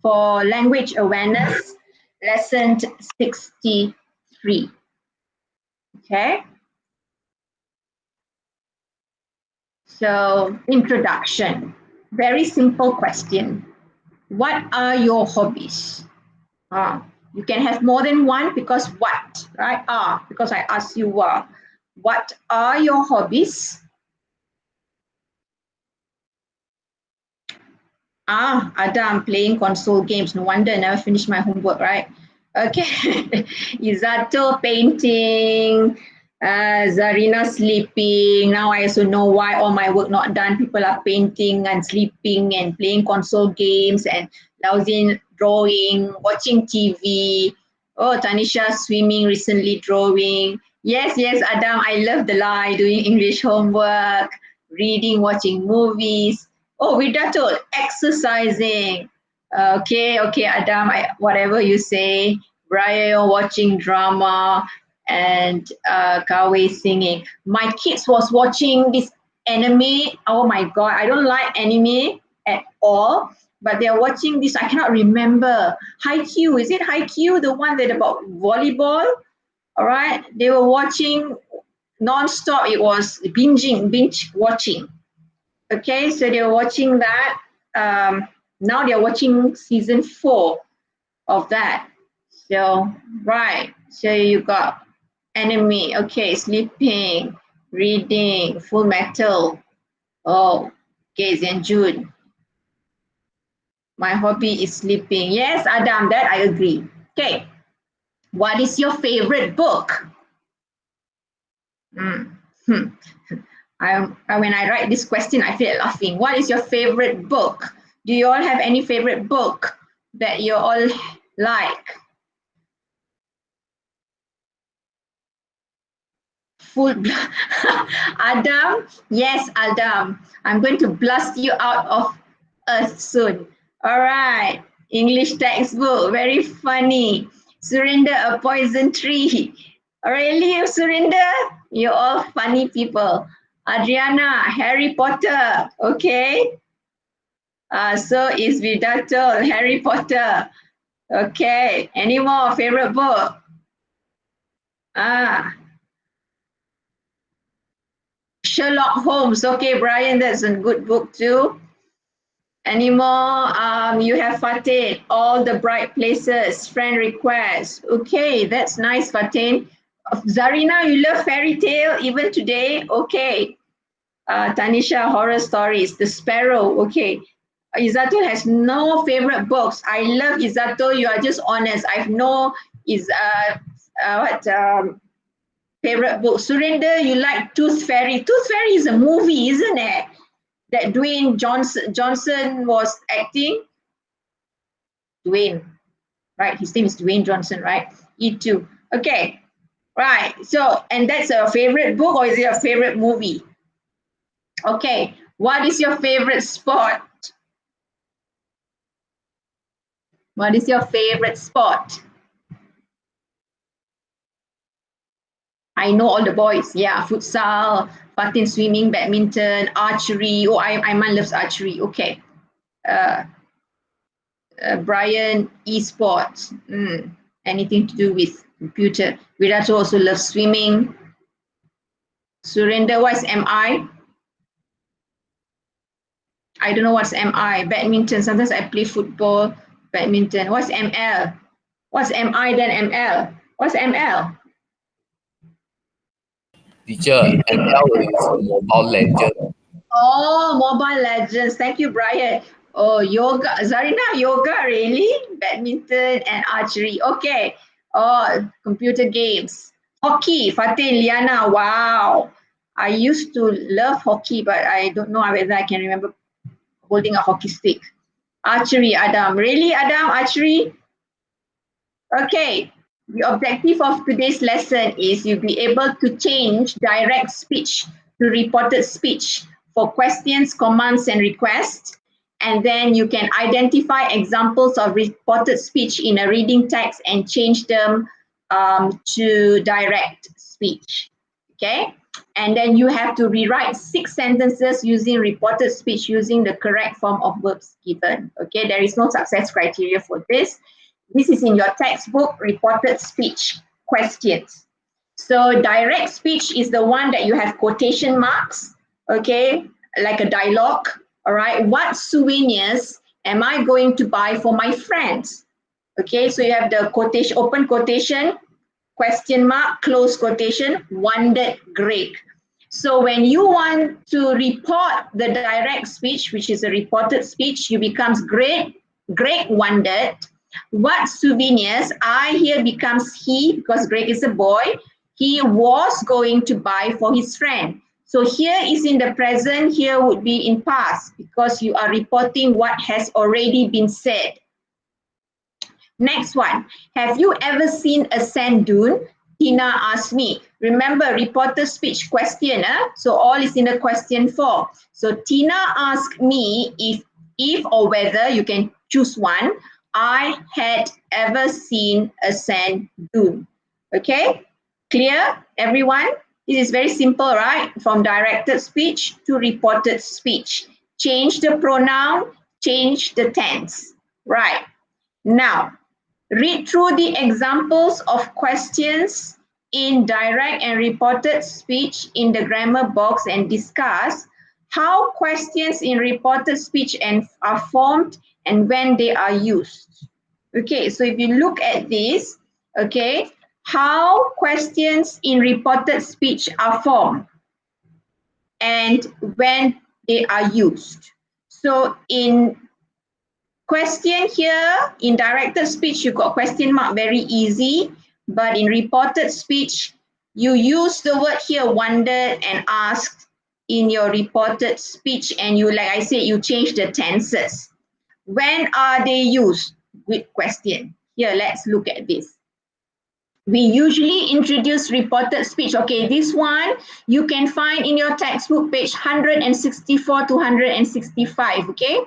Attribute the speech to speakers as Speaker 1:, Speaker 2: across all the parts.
Speaker 1: for language awareness, lesson 63. Okay. So, introduction. Very simple question. What are your hobbies? You can have more than one because what, right? Because I asked you what. What are your hobbies? Adam, playing console games. No wonder I never finished my homework, right? Okay. Izato, painting. Zarina, sleeping. Now I also know why all my work not done. People are painting and sleeping and playing console games and lousy drawing, watching TV. Oh, Tanisha, swimming recently, drawing. Yes, Adam, I love the lie, doing English homework, reading, watching movies. Oh, Vidatul, exercising. Okay, Adam, whatever you say. Brian, watching drama, and Kawe singing. My kids was watching this anime. Oh my God, I don't like anime at all. But they're watching this, I cannot remember. Haikyuu, is it Haikyuu, the one that about volleyball? All right, they were watching non-stop. It was binge watching. Okay, so they're watching that. Now they're watching season 4 of that. So, right. So you got anime. Okay, sleeping, reading, Full Metal. Oh, okay, Zenjun. My hobby is sleeping. Yes, Adam, that I agree. Okay. What is your favorite book? When I write this question, I feel laughing. What is your favorite book? Do you all have any favorite book that you all like? Adam, yes, Adam. I'm going to blast you out of earth soon. All right, English textbook, very funny. Surinder, a poison tree. Really, Surinder? You're all funny people. Adriana, Harry Potter. Okay. So is Vidatul, Harry Potter. Okay. Any more favorite book? Sherlock Holmes. Okay, Brian, that's a good book too. Any more? You have Fatin, All the Bright Places, Friend Request. Okay, that's nice, Fatin. Zarina, you love fairy tale even today? Okay. Tanisha, horror stories, The Sparrow. Okay. Izatul has no favorite books. I love Izatul. You are just honest. I have no favorite book. Surinder, you like Tooth Fairy. Tooth Fairy is a movie, isn't it? That Dwayne Johnson was acting. Dwayne, right? His name is Dwayne Johnson, right? E2. Okay, right. So, and that's a favorite book or is it a favorite movie? Okay, what is your favorite sport? What is your favorite sport? I know all the boys. Yeah, futsal, Fatin swimming, badminton, archery. Oh, Aiman loves archery. Okay. Brian, esports. Anything to do with computer. Virato also loves swimming. Surinder, what's MI? I don't know what's MI. Badminton. Sometimes I play football, badminton. What's ML? What's MI then ML? What's ML?
Speaker 2: Teacher, ML is Mobile Legend.
Speaker 1: Oh, Mobile Legends. Thank you, Brian. Oh, yoga. Zarina, yoga, really? Badminton and archery. Okay. Oh, computer games. Hockey, Fatin, Liana. Wow. I used to love hockey, but I don't know whether I can remember holding a hockey stick. Archery, Adam. Really, Adam? Archery? Okay. The objective of today's lesson is you'll be able to change direct speech to reported speech for questions, commands, and requests. And then you can identify examples of reported speech in a reading text and change them to direct speech. Okay. And then you have to rewrite 6 sentences using reported speech using the correct form of verbs given. Okay, there is no success criteria for this. This is in your textbook, reported speech questions. So direct speech is the one that you have quotation marks, okay, like a dialogue, all right. What souvenirs am I going to buy for my friends? Okay, so you have the quotation, open quotation, question mark, close quotation, wondered, great. So when you want to report the direct speech, which is a reported speech, you becomes great, great wondered. What souvenirs? I here becomes he, because Greg is a boy. He was going to buy for his friend. So here is in the present, here would be in past, because you are reporting what has already been said. Next one, have you ever seen a sand dune? Tina asked me. Remember, reporter speech question, so all is in the question form. So Tina asked me if or whether, you can choose one, I had ever seen a sand dune. Okay, clear everyone? This is very simple, right? From directed speech to reported speech. Change the pronoun, change the tense. Right, now, read through the examples of questions in direct and reported speech in the grammar box and discuss how questions in reported speech are formed and when they are used. Okay, so if you look at this, okay, how questions in reported speech are formed and when they are used. So in question here, in directed speech, you got question mark, very easy. But in reported speech, you use the word here, wondered and asked in your reported speech. And you, like I said, you change the tenses. When are they used? With question. Here, let's look at this. We usually introduce reported speech. Okay, this one you can find in your textbook, page 164 to 165, okay?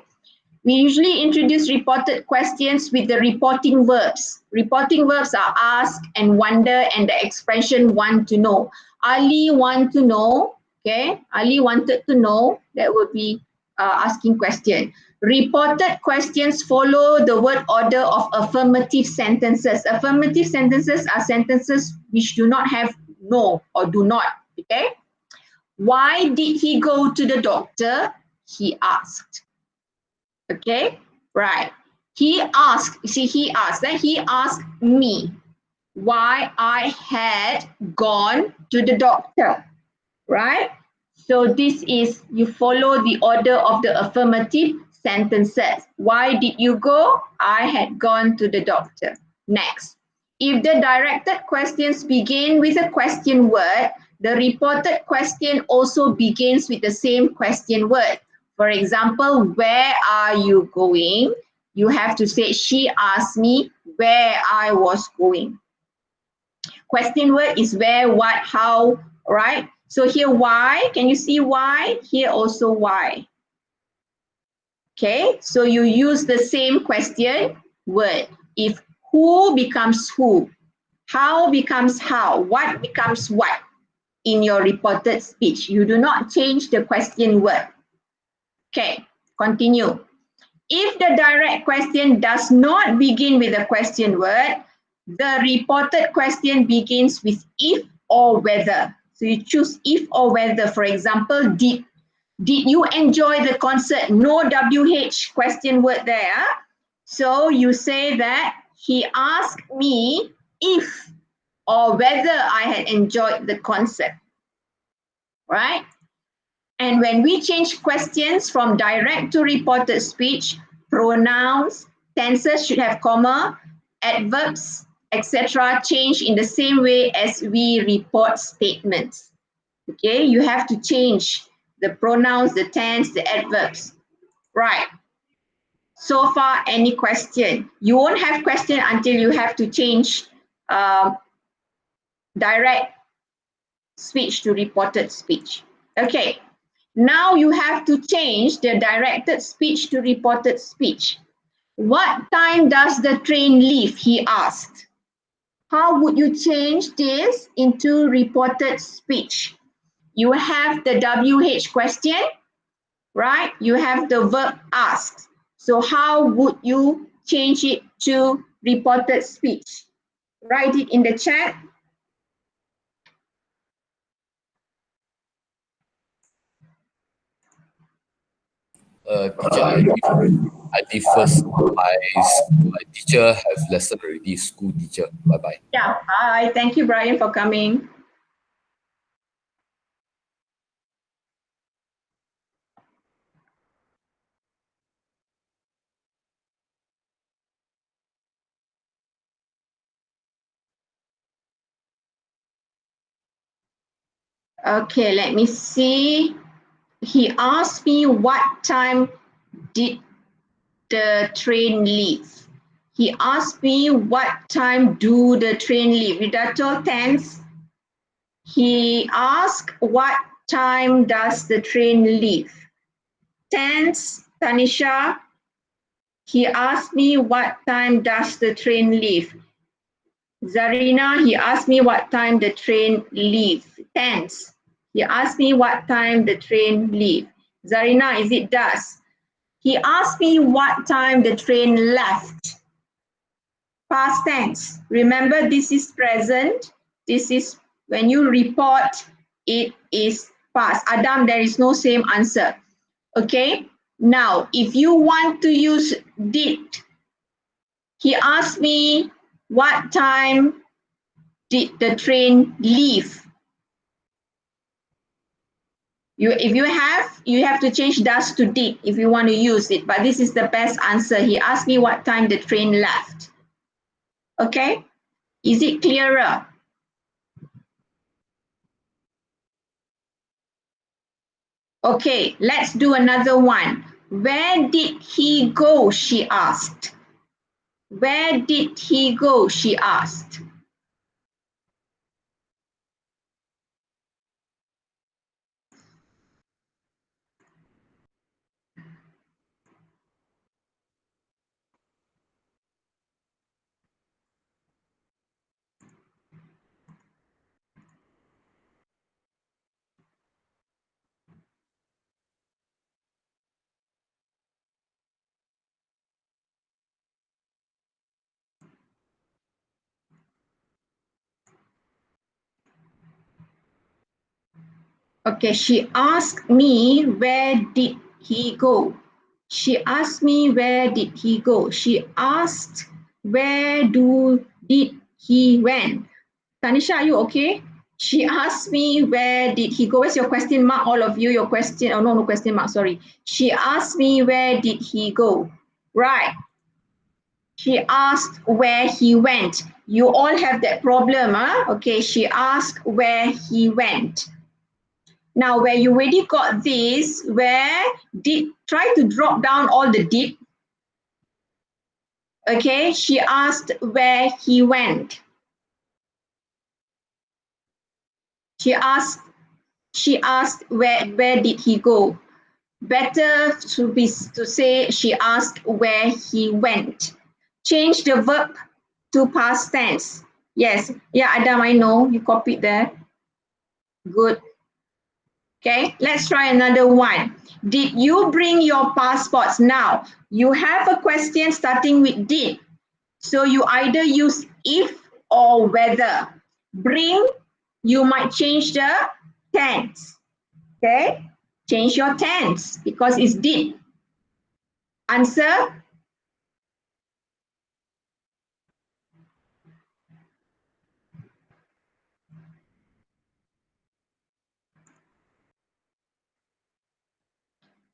Speaker 1: We usually introduce reported questions with the reporting verbs. Reporting verbs are ask and wonder and the expression want to know. Ali want to know, okay? Ali wanted to know, that would be asking question. Reported questions follow the word order of affirmative sentences. Affirmative sentences are sentences which do not have no or do not, okay? Why did he go to the doctor? He asked. Okay, right. He asked, see, he asked me why I had gone to the doctor, right? So this is, you follow the order of the affirmative sentences. Why did you go? I had gone to the doctor. Next, if the directed questions begin with a question word, the reported question also begins with the same question word. For example, where are you going? You have to say, she asked me where I was going. Question word is where, what, how, right? So here, why? Can you see why? Here also why. Okay, so you use the same question word. If who becomes who, how becomes how, what becomes what in your reported speech. You do not change the question word. Okay, continue. If the direct question does not begin with a question word, the reported question begins with if or whether. So you choose if or whether. For example, did you enjoy the concert? No WH question word there. So you say that he asked me if or whether I had enjoyed the concert, right? And when we change questions from direct to reported speech, pronouns, tenses should have comma, adverbs, etc. change in the same way as we report statements. Okay, you have to change the pronouns, the tense, the adverbs. Right. So far, any question? You won't have question until you have to change direct speech to reported speech. Okay. Now you have to change the directed speech to reported speech. What time does the train leave? He asked. How would you change this into reported speech? you have the WH question, right? You have the verb asked. So how would you change it to reported speech? Write it in the chat.
Speaker 2: Teacher, I leave first. My teacher have lesson already. School teacher. Bye bye.
Speaker 1: Yeah, bye. Thank you, Brian, for coming. Okay, let me see. He asked me what time did the train leave. He asked me what time do the train leave. Reductor tense. He asked what time does the train leave. Tense, Tanisha. He asked me what time does the train leave. Zarina, he asked me what time the train leave. Tense. He asked me what time the train leave. Zarina, is it does? He asked me what time the train left. Past tense. Remember, this is present. This is when you report, it is past. Adam, there is no same answer. Okay. Now, if you want to use did, he asked me what time did the train leave. If you have to change does to did if you want to use it, but this is the best answer. He asked me what time the train left. Okay, is it clearer? Okay, let's do another one. Where did he go? She asked. Where did he go? She asked. Okay, she asked me where did he go. She asked me where did he go. She asked did he went. Tanisha, are you okay? She asked me where did he go. Where's your question mark? All of you, your question. Oh no, no question mark. Sorry. She asked me where did he go. Right. She asked where he went. You all have that problem, huh? Okay. She asked where he went. Now, where you already got this, where did, try to drop down all the did. Okay, she asked where he went. She asked where did he go. Better to say she asked where he went. Change the verb to past tense. Yes, yeah, Adam, I know you copied there. Good. Okay, let's try another one. Did you bring your passports? Now, you have a question starting with did. So you either use if or whether. Bring, you might change the tense. Okay, change your tense because it's did. Answer?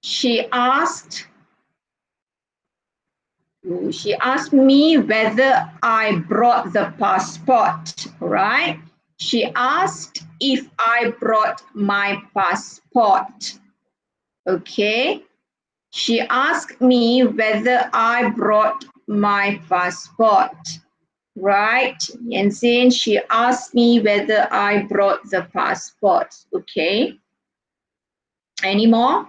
Speaker 1: She asked me whether I brought the passport, right? She asked if I brought my passport. Okay. She asked me whether I brought my passport. Right. And then she asked me whether I brought the passport. Okay. Any more?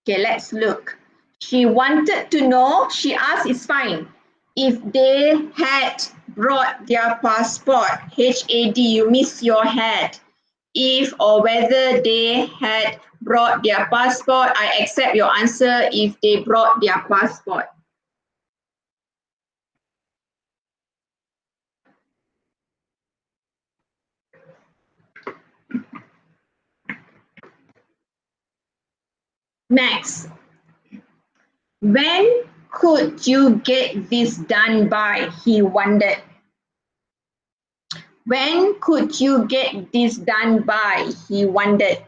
Speaker 1: Okay, let's look. She wanted to know, she asked, it's fine. if they had brought their passport. HAD, you miss your head. If or whether they had brought their passport. I accept your answer if they brought their passport. Next, when could you get this done by? He wondered. When could you get this done by? He wondered.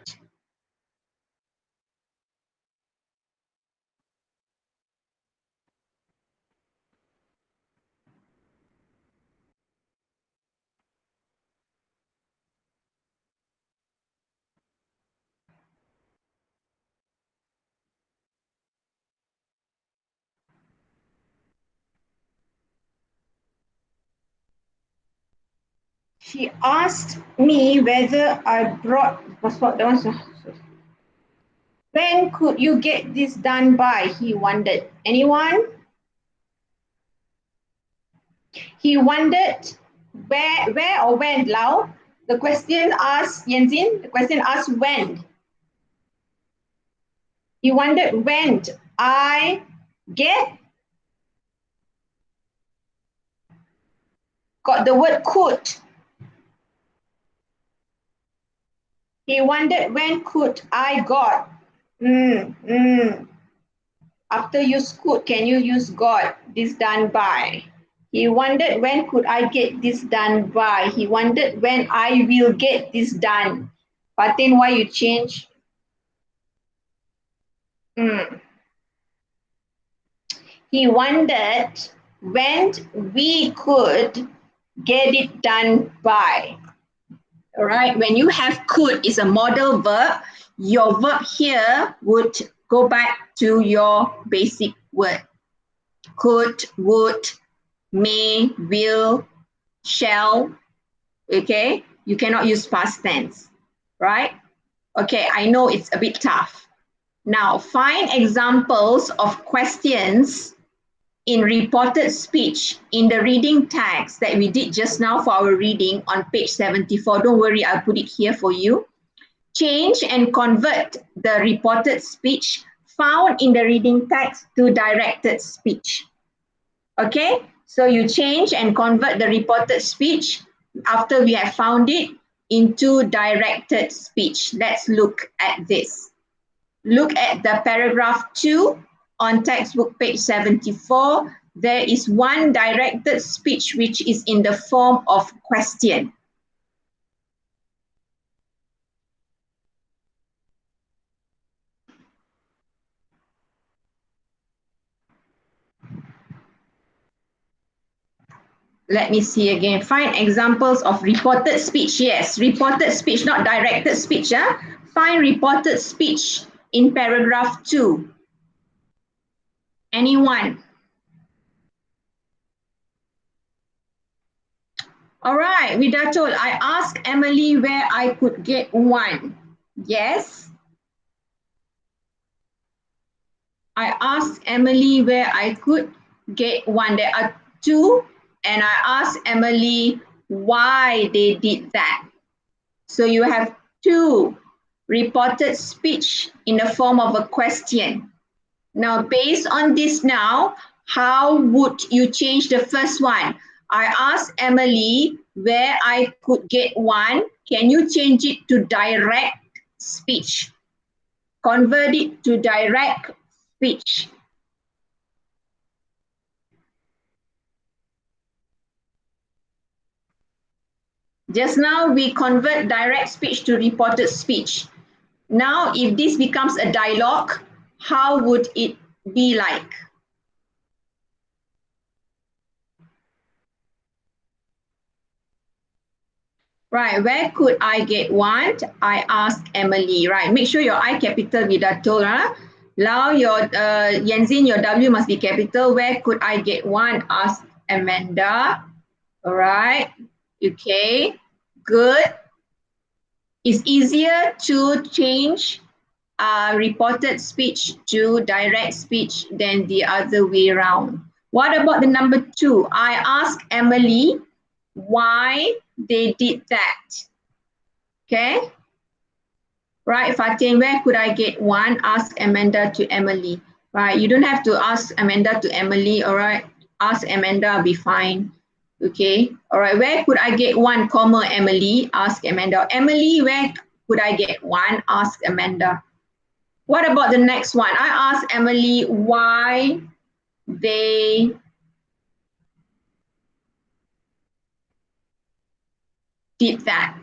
Speaker 1: She asked me whether I brought passport. When could you get this done by? He wondered. Anyone? He wondered where or when, Lau? The question asked, Yanzin, the question asked when. He wondered when I get, got the word could. He wondered when could I got. After use could, can you use got? This done by. He wondered when could I get this done by. He wondered when I will get this done. Fatin, why you change? He wondered when we could get it done by. All right, when you have could is a modal verb, your verb here would go back to your basic word. Could, would, may, will, shall, okay? You cannot use past tense, right? Okay, I know it's a bit tough. Now, find examples of questions in reported speech in the reading text that we did just now for our reading on page 74. Don't worry, I'll put it here for you. Change and convert the reported speech found in the reading text to directed speech. Okay, so you change and convert the reported speech after we have found it into directed speech. Let's look at this. Look at the paragraph 2 on textbook page 74. There is one directed speech which is in the form of question. Let me see again. Find examples of reported speech. Yes, reported speech, not directed speech. Find reported speech in paragraph 2. Anyone? All right, Widatul, I asked Emily where I could get one. Yes. I asked Emily where I could get one. There are two, and I asked Emily why they did that. So you have two reported speech in the form of a question. Now, based on this now, how would you change the first one? I asked Emily where I could get one. Can you change it to direct speech? Convert it to direct speech. Just now we convert direct speech to reported speech. Now, if this becomes a dialogue, how would it be like? Right, where could I get one? I asked Emily, right? Make sure your I capital Vidatul, huh? Lao, your Yanzin, your W must be capital. Where could I get one? Asked Amanda. All right, okay, good. It's easier to change reported speech to direct speech than the other way around. What about the number 2? I asked Emily why they did that. Okay. Right, Fatin, where could I get 1? Ask Amanda to Emily. Right, you don't have to ask Amanda to Emily, all right? Ask Amanda, be fine. Okay, all right, where could I get 1, comma, Emily? Ask Amanda. Emily, where could I get 1? Ask Amanda. What about the next one? I asked Emily why they did that.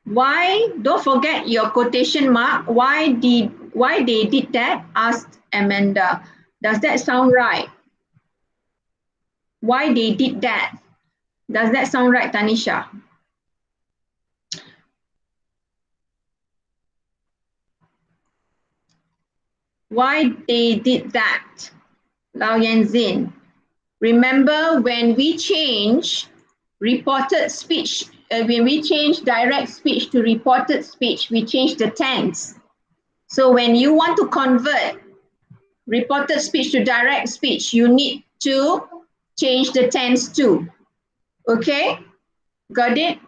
Speaker 1: Why? Don't forget your quotation mark. Why they did that? Asked Amanda. Does that sound right? Why they did that? Does that sound right, Tanisha? Why they did that? Lao Yanzin. Remember when we change reported speech, when we change direct speech to reported speech, we change the tense. So when you want to convert reported speech to direct speech, you need to change the tense too. Okay? Got it?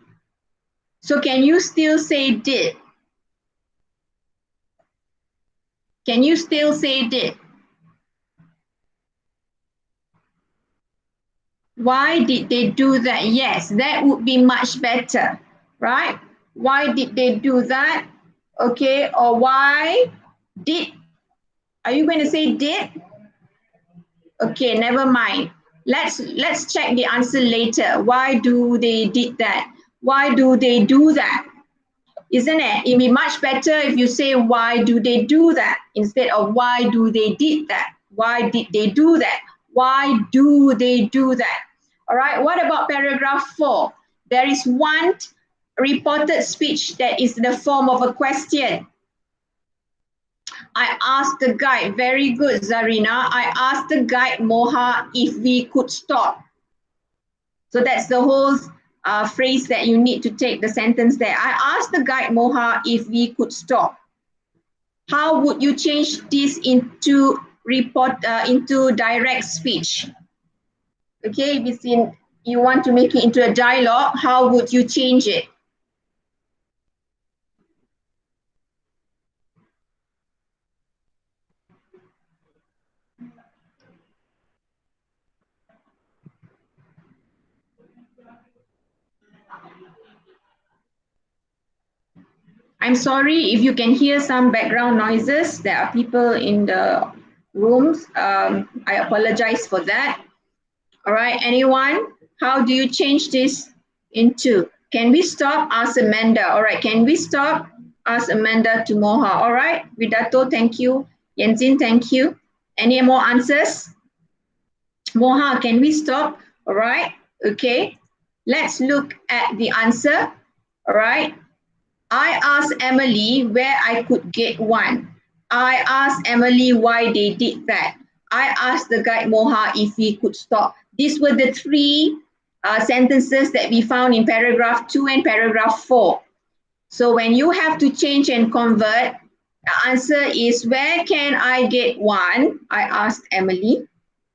Speaker 1: So can you still say did? Can you still say did? Why did they do that? Yes, that would be much better, right? Why did they do that? Okay, or why did, are you going to say did? Okay, never mind. Let's check the answer later. Why do they did that? Why do they do that? Isn't it? It'd be much better if you say why do they do that instead of why do they did that? Why did they do that? Why do they do that? All right, what about paragraph 4? There is one reported speech that is in the form of a question. I asked the guide, very good, Zarina. I asked the guide, Moha, if we could stop. So that's the whole phrase that you need to take the sentence there. I asked the guide, Moha, if we could stop. How would you change this into into direct speech? Okay, if it's you want to make it into a dialogue, how would you change it? I'm sorry if you can hear some background noises. There are people in the rooms. I apologize for that. All right, anyone? How do you change this into? Can we stop? Ask Amanda. All right, can we stop? Ask Amanda to Moha. All right, Vidato, thank you. Yenzin, thank you. Any more answers? Moha, can we stop? All right, okay. Let's look at the answer. All right. I asked Emily where I could get 1. I asked Emily why they did that. I asked the guide Moha if he could stop. These were the 3 sentences that we found in paragraph 2 and paragraph 4. So when you have to change and convert, the answer is where can I get 1? I asked Emily,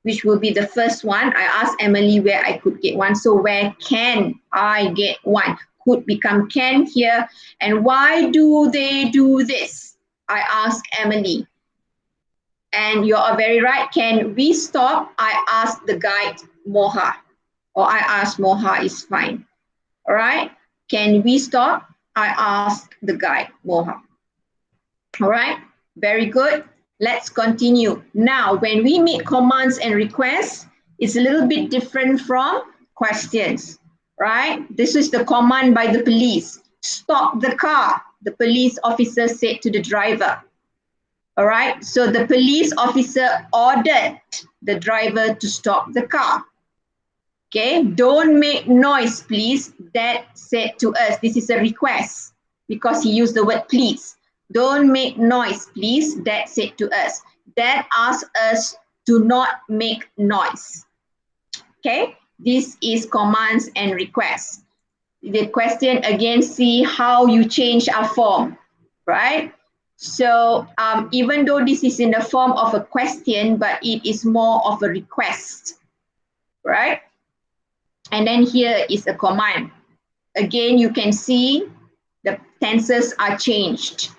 Speaker 1: which will be the first one. I asked Emily where I could get 1. So where can I get 1? Could become can here. And why do they do this? I asked Emily. And you are very right. Can we stop? I asked the guide Moha. Or I asked Moha is fine. All right. Can we stop? I asked the guide Moha. All right. Very good. Let's continue. Now, when we make commands and requests, it's a little bit different from questions, right? This is the command by the police. Stop the car, the police officer said to the driver. All right, so the police officer ordered the driver to stop the car. Okay, don't make noise, please. That said to us, this is a request because he used the word please. Don't make noise, please. That said to us. That asked us to not make noise. Okay, this is commands and requests. The question again, see how you change a form, right? So even though this is in the form of a question, but it is more of a request. right? And then here is a command. Again, you can see the tenses are changed,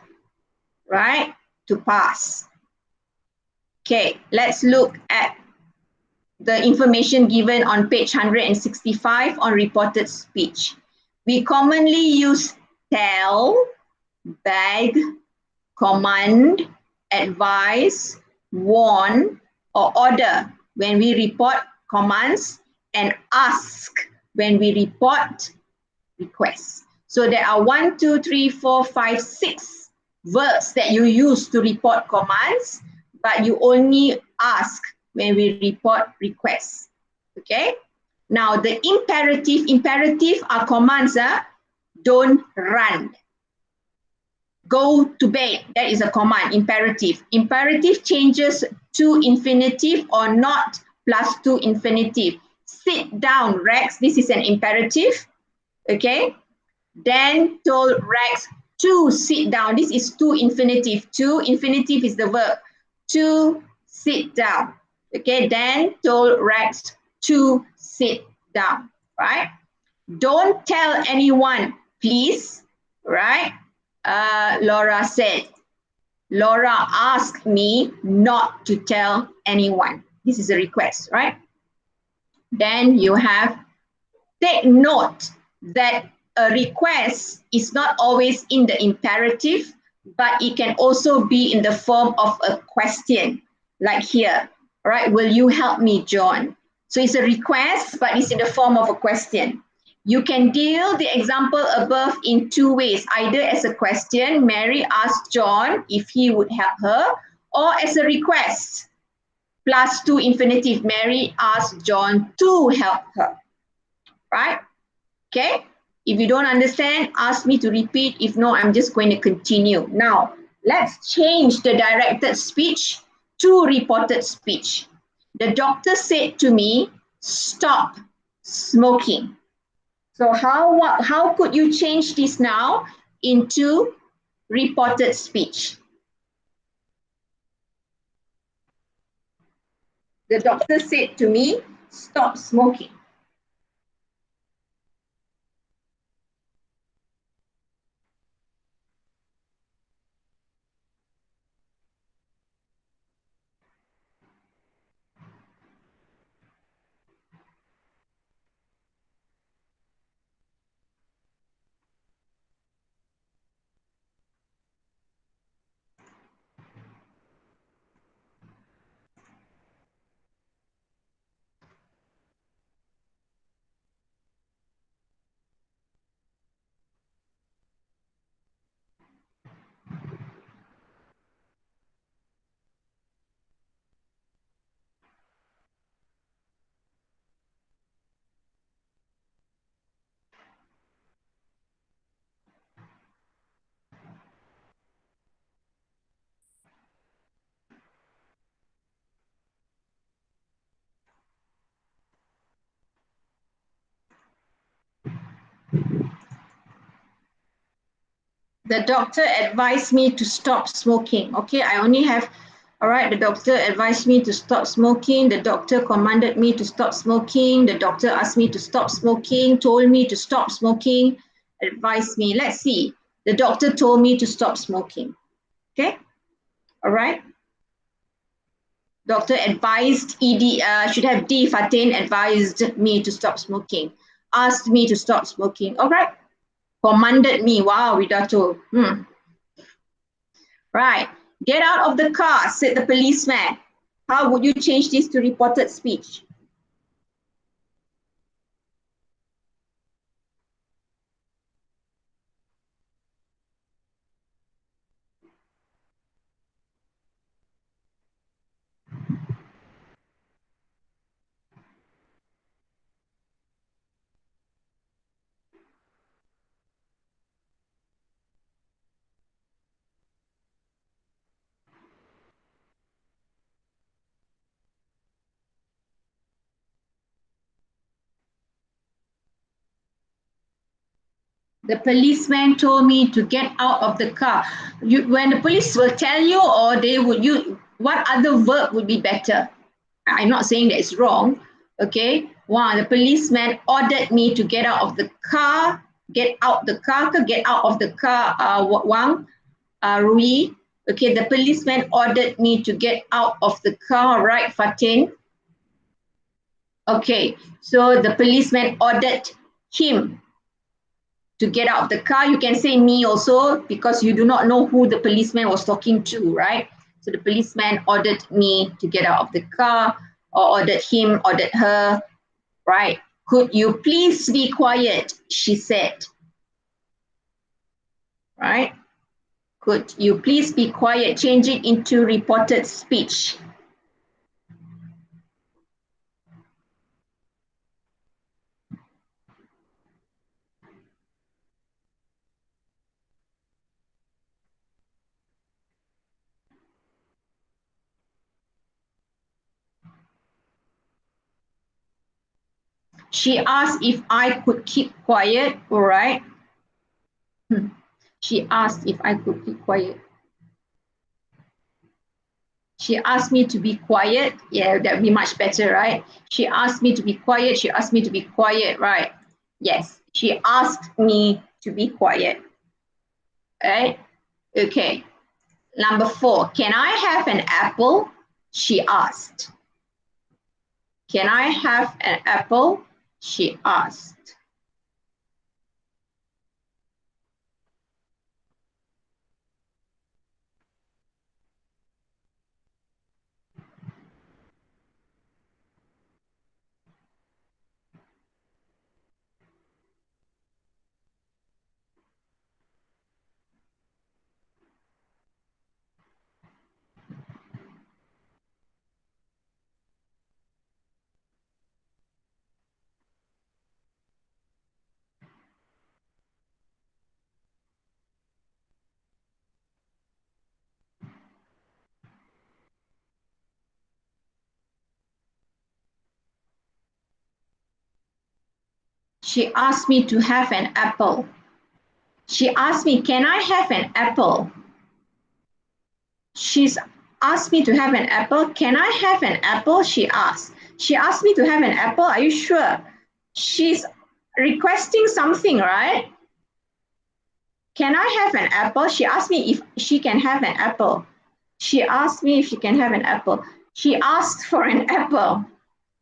Speaker 1: right? To pass. Okay, let's look at the information given on page 165 on reported speech. We commonly use tell, beg, command, advise, warn, or order when we report commands, and ask when we report requests. So there are 1, 2, 3, 4, 5, 6 verbs that you use to report commands, but you only ask when we report requests. Okay? Now the imperative are commands. Don't run. Go to bed. That is a command, imperative. Imperative changes to infinitive or not plus to infinitive. Sit down, Rex. This is an imperative. Okay. Dan told Rex to sit down. This is to infinitive. To infinitive is the verb. To sit down. Okay. Dan told Rex to sit down. Right. Don't tell anyone, please. Right. Laura said. Laura asked me not to tell anyone. This is a request, right? Then you have take note that a request is not always in the imperative, but it can also be in the form of a question, like here, all right? Will you help me, John? So it's a request, but it's in the form of a question. You can deal the example above in two ways, either as a question, Mary asked John if he would help her, or as a request, plus to infinitive, Mary asked John to help her, right? Okay, if you don't understand, ask me to repeat. If not, I'm just going to continue. Now, let's change the directed speech to reported speech. The doctor said to me, stop smoking. So how could you change this now into reported speech? The doctor said to me, stop smoking. The doctor advised me to stop smoking. Okay, I only have, all right, the doctor advised me to stop smoking. The doctor commanded me to stop smoking. The doctor asked me to stop smoking, told me to stop smoking, advised me. Let's see. The doctor told me to stop smoking. Okay, all right. Doctor advised, should have D, Fatin advised me to stop smoking. Asked me to stop smoking. All right. Commanded me. Wow, Widato. Right. Get out of the car, said the policeman. How would you change this to reported speech? The policeman told me to get out of the car. When the police will tell you, or they would, what other verb would be better? I'm not saying that it's wrong, Okay, one, the policeman ordered me to get out of the car, get out the car, get out of the car, Wang, Rui. Okay, the policeman ordered me to get out of the car, right, Fatin? Okay, so the policeman ordered him to get out of the car. You can say me also because you do not know who the policeman was talking to, right? So the policeman ordered me to get out of the car, or ordered him, ordered her, right? Could you please be quiet? She said, right? Could you please be quiet? Change it into reported speech. She asked if I could keep quiet, all right? She asked if I could keep quiet. She asked me to be quiet. Yeah, that would be much better, right? She asked me to be quiet. She asked me to be quiet, right? Yes, she asked me to be quiet. Right? Okay. Number 4, can I have an apple? She asked. Can I have an apple? She asked. She asked me to have an apple. She asked me, can I have an apple? She's asked me to have an apple. Can I have an apple? She asked. She asked me to have an apple. Are you sure? She's requesting something, right? Can I have an apple? She asked me if she can have an apple. She asked me if she can have an apple. She asked for an apple.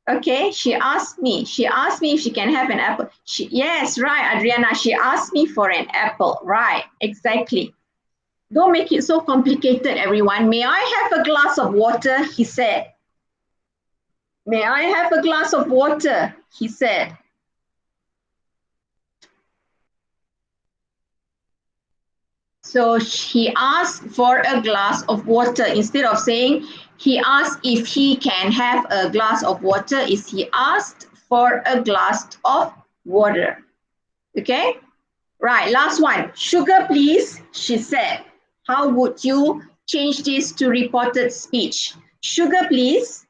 Speaker 1: Okay, she asked me. She asked me if she can have an apple. Yes, right, Adriana. She asked me for an apple. Right, exactly. Don't make it so complicated, everyone. May I have a glass of water? He said. May I have a glass of water? He said. So he asked for a glass of water. Instead of saying he asked if he can have a glass of water, is he asked for a glass of water. Okay? Right, last one. Sugar, please, she said. How would you change this to reported speech? Sugar, please.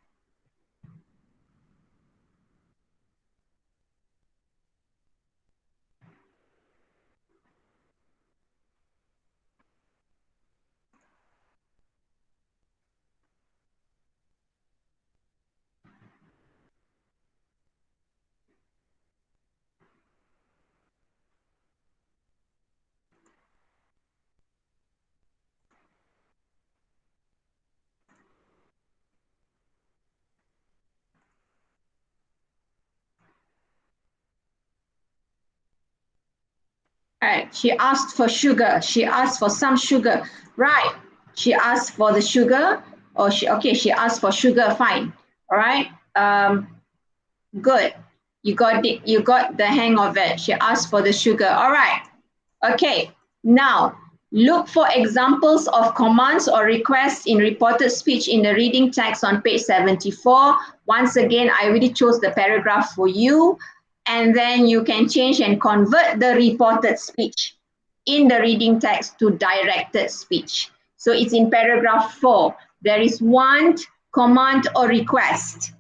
Speaker 1: Right, she asked for sugar. She asked for some sugar. Right, she asked for the sugar. Or she asked for sugar. Fine. All right. Good. You got it. You got the hang of it. She asked for the sugar. All right. Okay. Now look for examples of commands or requests in reported speech in the reading text on page 74. Once again, I already chose the paragraph for you. And then you can change and convert the reported speech in the reading text to directed speech. So it's in paragraph 4. There is one command or request.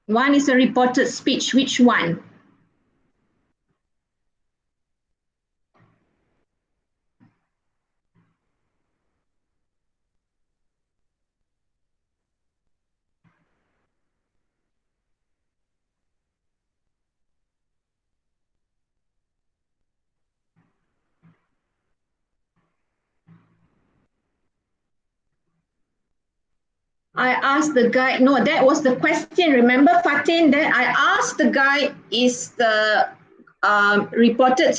Speaker 1: One is a reported speech. Which one? I asked the guy, no, that was the question. Remember, Fatin, that I asked the guy, is the reported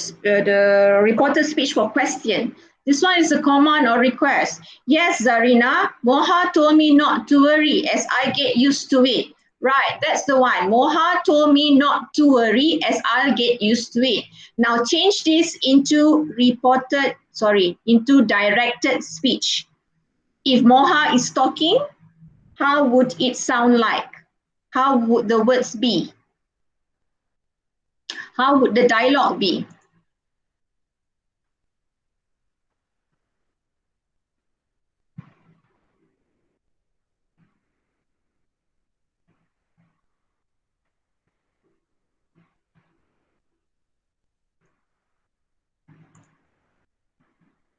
Speaker 1: speech for question. This one is a command or request. Yes, Zarina, Moha told me not to worry as I get used to it. Right, that's the one. Moha told me not to worry as I'll get used to it. Now change this into into directed speech. If Moha is talking, how would it sound like? How would the words be? How would the dialogue be?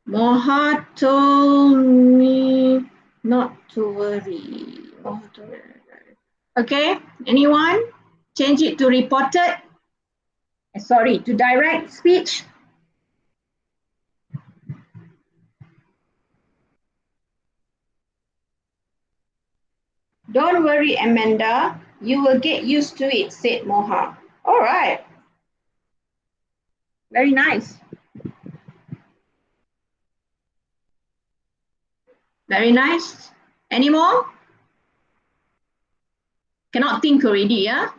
Speaker 1: Moha told me not to worry. Okay, anyone? Change it to reported. Sorry, to direct speech. Don't worry, Amanda. You will get used to it, said Moha. All right. Very nice. Very nice. Any more? Cannot think already, yeah?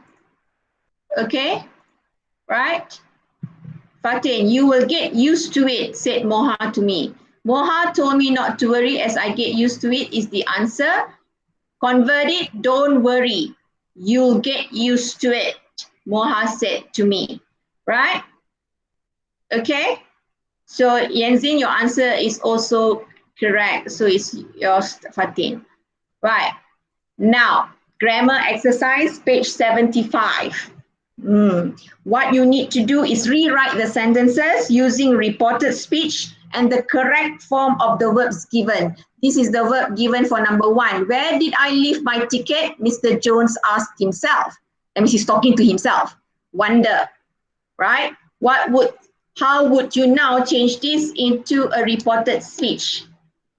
Speaker 1: Okay, right? Fatin, you will get used to it, said Moha to me. Moha told me not to worry as I get used to it is the answer. Convert it, don't worry. You'll get used to it, Moha said to me. Right? Okay? So Yenzin, your answer is also correct. So it's yours, Fatin. Right. Now, grammar exercise, page 75. What you need to do is rewrite the sentences using reported speech and the correct form of the verbs given. This is the verb given for number one. Where did I leave my ticket? Mr. Jones asked himself. That means he's talking to himself. Wonder, right? How would you now change this into a reported speech?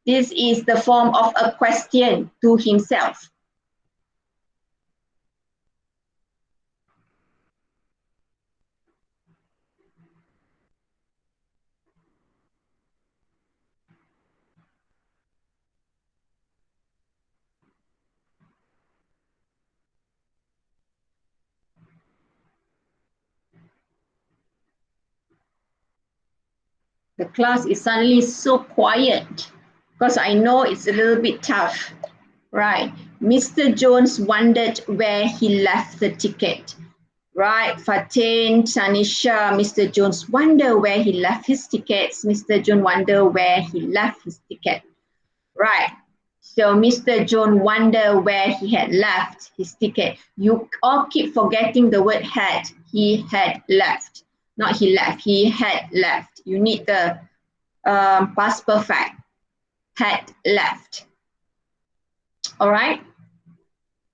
Speaker 1: This is the form of a question to himself. The class is suddenly so quiet because I know it's a little bit tough. Right. Mr. Jones wondered where he left the ticket. Right. Fatin, Tanisha, Mr. Jones wonder where he left his tickets. Mr. Jones wonder where he left his ticket. Right. So Mr. Jones wonder where he had left his ticket. You all keep forgetting the word had. He had left. Not he left. He had left. You need the past perfect. Had left. All right.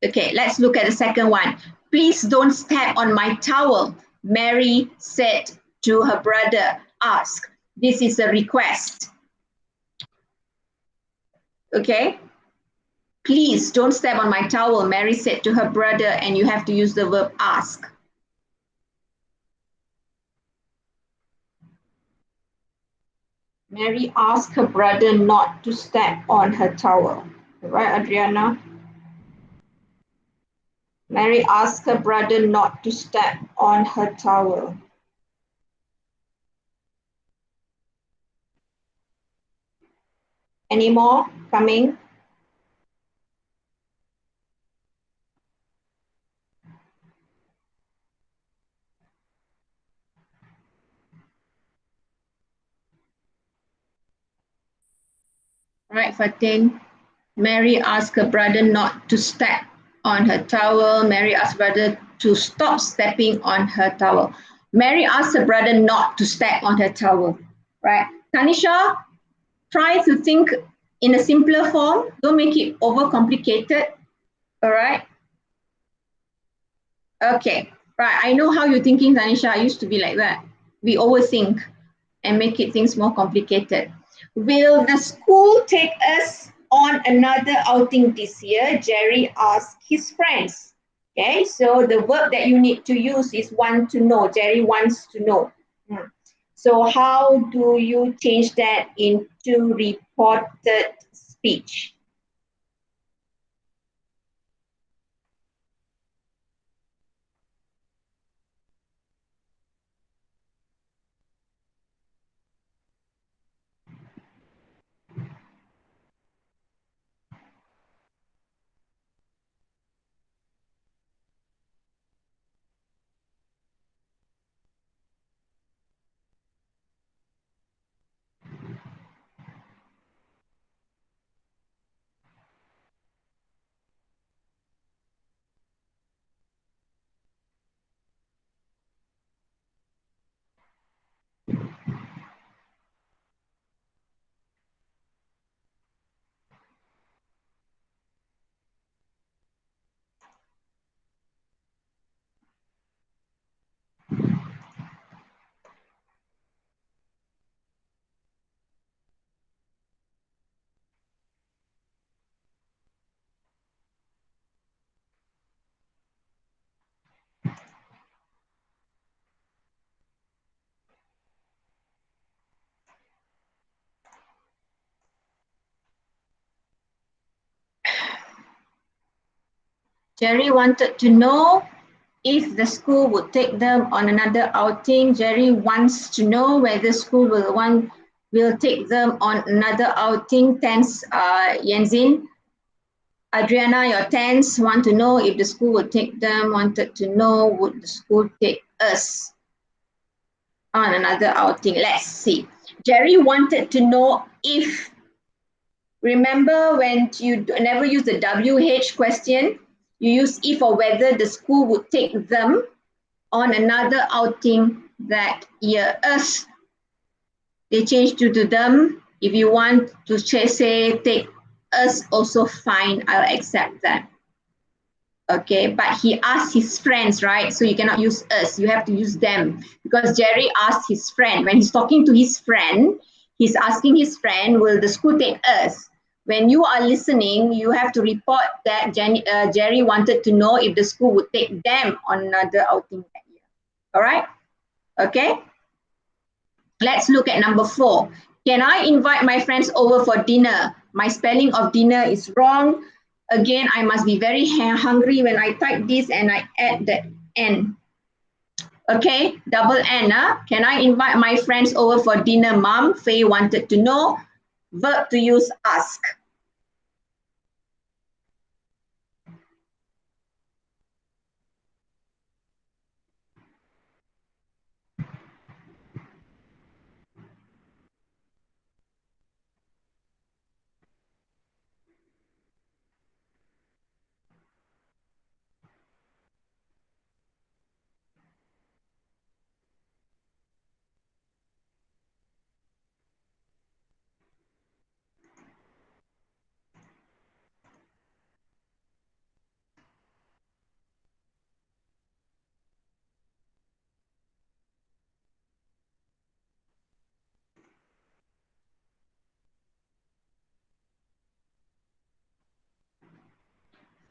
Speaker 1: Okay, let's look at the second one. Please don't step on my towel, Mary said to her brother. Ask. This is a request. Okay. Please don't step on my towel, Mary said to her brother, and you have to use the verb ask. Mary asked her brother not to step on her towel. Right, Adriana? Mary asked her brother not to step on her towel. Any more coming? Right, Fatin. Mary asked her brother not to step on her towel. Mary asked brother to stop stepping on her towel. Mary asked her brother not to step on her towel, right? Tanisha, try to think in a simpler form. Don't make it overcomplicated, all right? Okay, right. I know how you're thinking, Tanisha. I used to be like that. We overthink and make it things more complicated. Will the school take us on another outing this year? Jerry asked his friends. Okay, so the verb that you need to use is want to know. Jerry wants to know. So how do you change that into reported speech? Jerry wanted to know if the school would take them on another outing. Jerry wants to know whether school will take them on another outing. Thanks, Yenzin. Adriana, your tens want to know if the school will take them, wanted to know would the school take us on another outing. Let's see. Jerry wanted to know if, remember when you never use the WH question, you use if or whether the school would take them on another outing that year. Us, they changed to them. If you want to say take us, also fine, I'll accept that. Okay, but he asked his friends, right? So you cannot use us, you have to use them, because Jerry asked his friend. When he's talking to his friend, he's asking his friend, will the school take us? When you are listening, you have to report that Jerry wanted to know if the school would take them on another outing that year. All right, okay. Let's look at number 4. Can I invite my friends over for dinner? My spelling of dinner is wrong. Again, I must be very hungry when I type this and I add the N. Okay, double N. Can I invite my friends over for dinner, Mom? Faye wanted to know. Verb to use ask.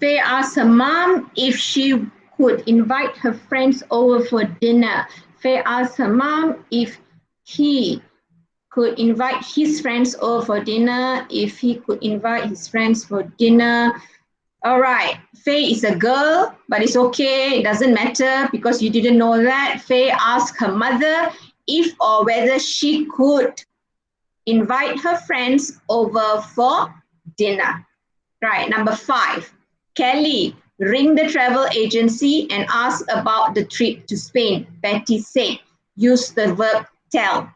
Speaker 1: Faye asked her mom if she could invite her friends over for dinner. Faye asked her mom if he could invite his friends over for dinner, if he could invite his friends for dinner. All right, Faye is a girl, but it's okay, it doesn't matter because you didn't know that. Faye asked her mother if or whether she could invite her friends over for dinner. Right, number 5. Kelly, ring the travel agency and ask about the trip to Spain. Betty said, use the verb tell.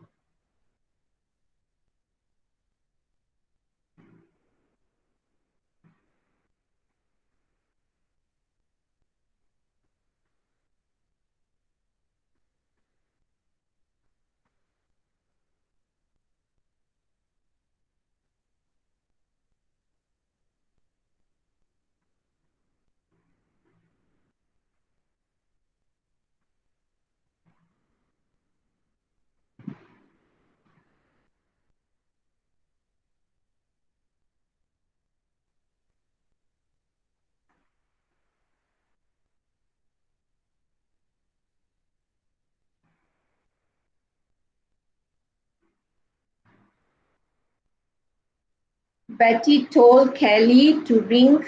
Speaker 1: Betty told Kelly to ring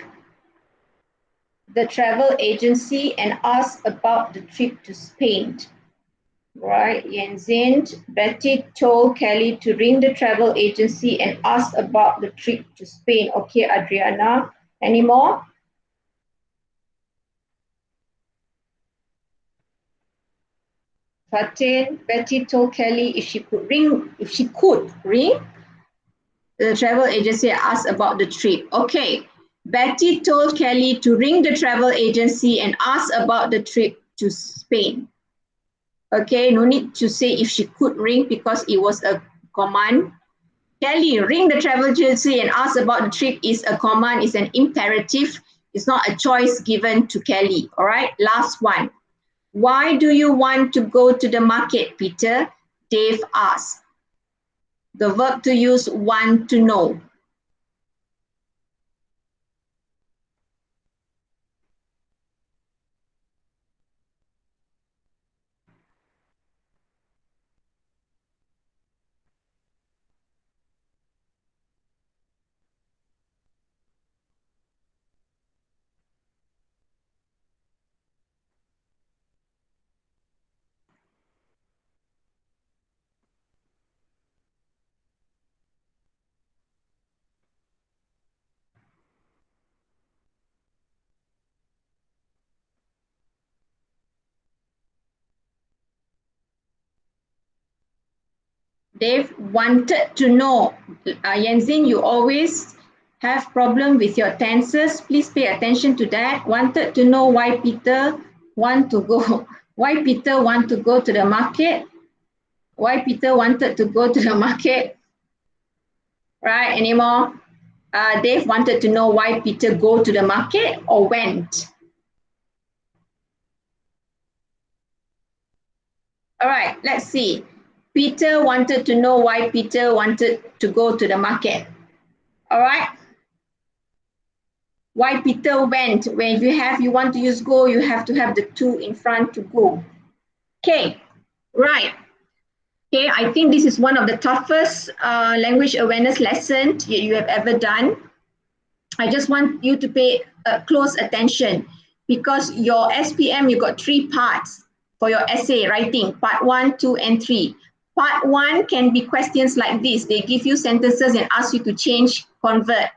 Speaker 1: the travel agency and ask about the trip to Spain. Right, Yanzin. Betty told Kelly to ring the travel agency and ask about the trip to Spain. Okay, Adriana. Any more? Fatin, Betty told Kelly if she could ring the travel agency and ask about the trip. Okay, Betty told Kelly to ring the travel agency and ask about the trip to Spain. Okay, no need to say if she could ring because it was a command. Kelly, ring the travel agency and ask about the trip is a command, is an imperative. It's not a choice given to Kelly. All right, last one. Why do you want to go to the market, Peter? Dave asked. The verb to use, want to know. Dave wanted to know. Yanzin, you always have problem with your tenses. Please pay attention to that. Wanted to know why Peter want to go. Why Peter want to go to the market? Why Peter wanted to go to the market? Right? Anymore? Dave wanted to know why Peter go to the market or went. All right, let's see. Peter wanted to know why Peter wanted to go to the market. All right. Why Peter went. When you want to use go, you have to have the to in front to go. Okay, right. Okay, I think this is one of the toughest language awareness lessons you have ever done. I just want you to pay close attention because your SPM, you got 3 parts for your essay writing, part 1, 2, and 3. Part 1 can be questions like this. They give you sentences and ask you to change, convert.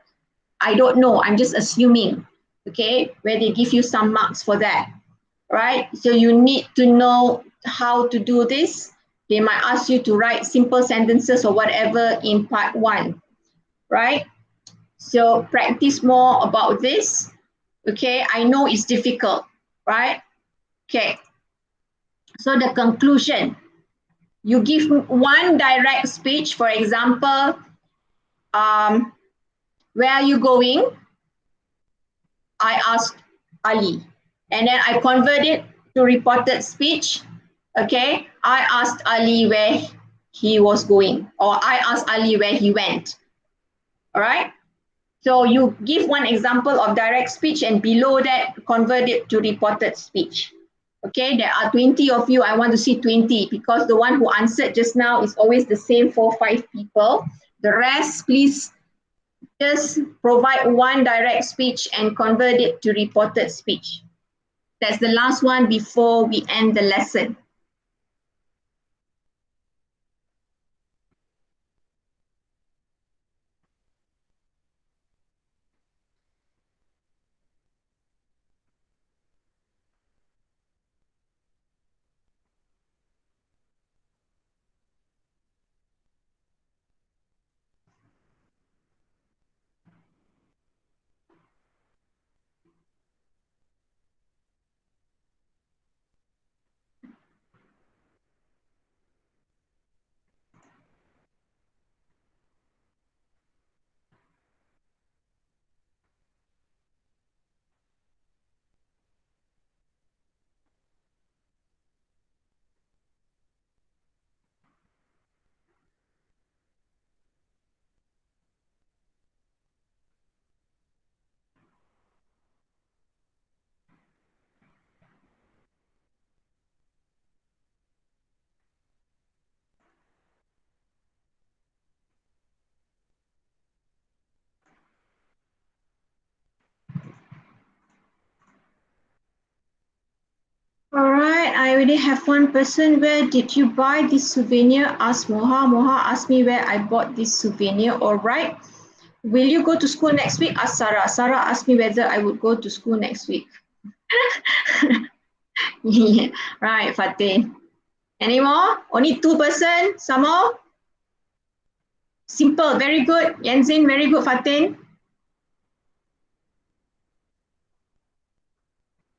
Speaker 1: I don't know, I'm just assuming, okay, where they give you some marks for that, right? So you need to know how to do this. They might ask you to write simple sentences or whatever in part 1, right? So practice more about this. Okay, I know it's difficult, right? Okay, so the conclusion, you give one direct speech, for example, where are you going? I asked Ali. And then I convert it to reported speech. Okay, I asked Ali where he was going, or I asked Ali where he went. All right. So you give one example of direct speech and below that convert it to reported speech. Okay, there are 20 of you. I want to see 20 because the one who answered just now is always the same 4 or 5 people. The rest, please just provide one direct speech and convert it to reported speech. That's the last one before we end the lesson. I already have one person. Where did you buy this souvenir? Ask Moha. Moha asked me where I bought this souvenir. All right. Will you go to school next week? Ask Sarah. Sarah asked me whether I would go to school next week. Yeah. Right, Fatin. Any more? Only 2%? Some more? Simple, very good. Yanzin, very good, Fatin.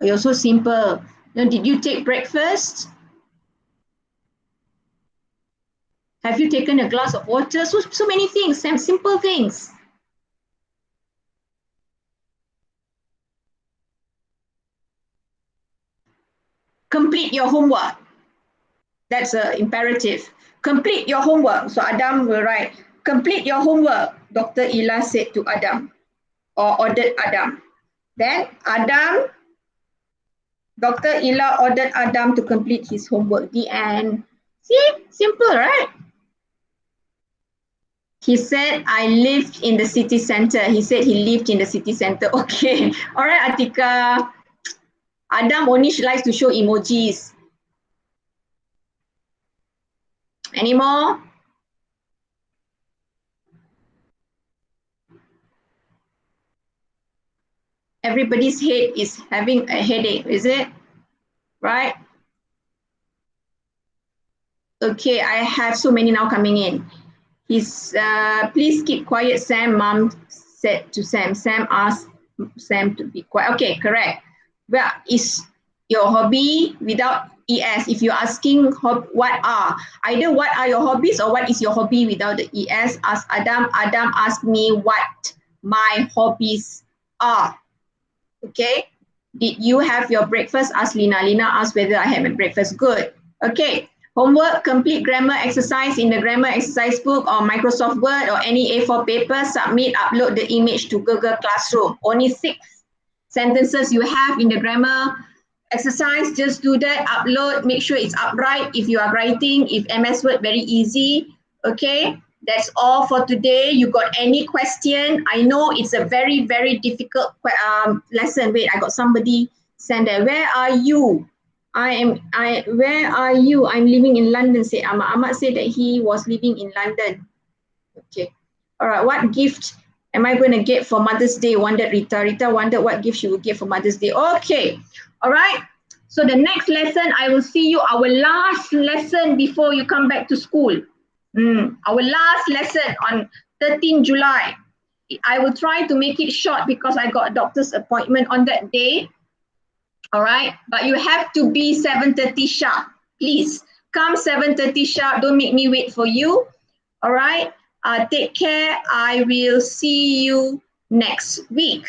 Speaker 1: You're so simple. Now, did you take breakfast? Have you taken a glass of water? So many things, some simple things. Complete your homework. That's an imperative. Complete your homework. So Adam will write, complete your homework, Dr. Ila said to Adam, or ordered Adam. Then Adam, Dr. Ila ordered Adam to complete his homework. The end. See, simple, right? He said, I lived in the city center. He said he lived in the city center. Okay. All right, Atika. Adam only likes to show emojis. Any more? Everybody's head is having a headache, is it? Right? Okay, I have so many now coming in. Please keep quiet, Sam. Mom said to Sam. Sam asked Sam to be quiet. Okay, correct. Well, is your hobby without ES? If you're asking what are, either what are your hobbies or what is your hobby without the ES, ask Adam. Adam asked me what my hobbies are. Okay. Did you have your breakfast? Ask Lina. Lina asked whether I had my breakfast. Good. Okay. Homework, complete grammar exercise in the grammar exercise book or Microsoft Word or any A4 paper. Submit, upload the image to Google Classroom. Only 6 sentences you have in the grammar exercise. Just do that, upload, make sure it's upright if you are writing. If MS Word, very easy. Okay. That's all for today. You got any question? I know it's a very, very difficult lesson. Wait, I got somebody send that. Where are you? Where are you? I'm living in London, said Ahmad. Ahmad said that he was living in London. Okay. All right. What gift am I going to get for Mother's Day? Wondered Rita. Rita wondered what gift she would get for Mother's Day. Okay. All right. So the next lesson, I will see you, our last lesson before you come back to school. Our last lesson on 13 July. I will try to make it short because I got a doctor's appointment on that day. All right, but you have to be 7:30 sharp. Please come 7:30 sharp. Don't make me wait for you. All right, take care. I will see you next week.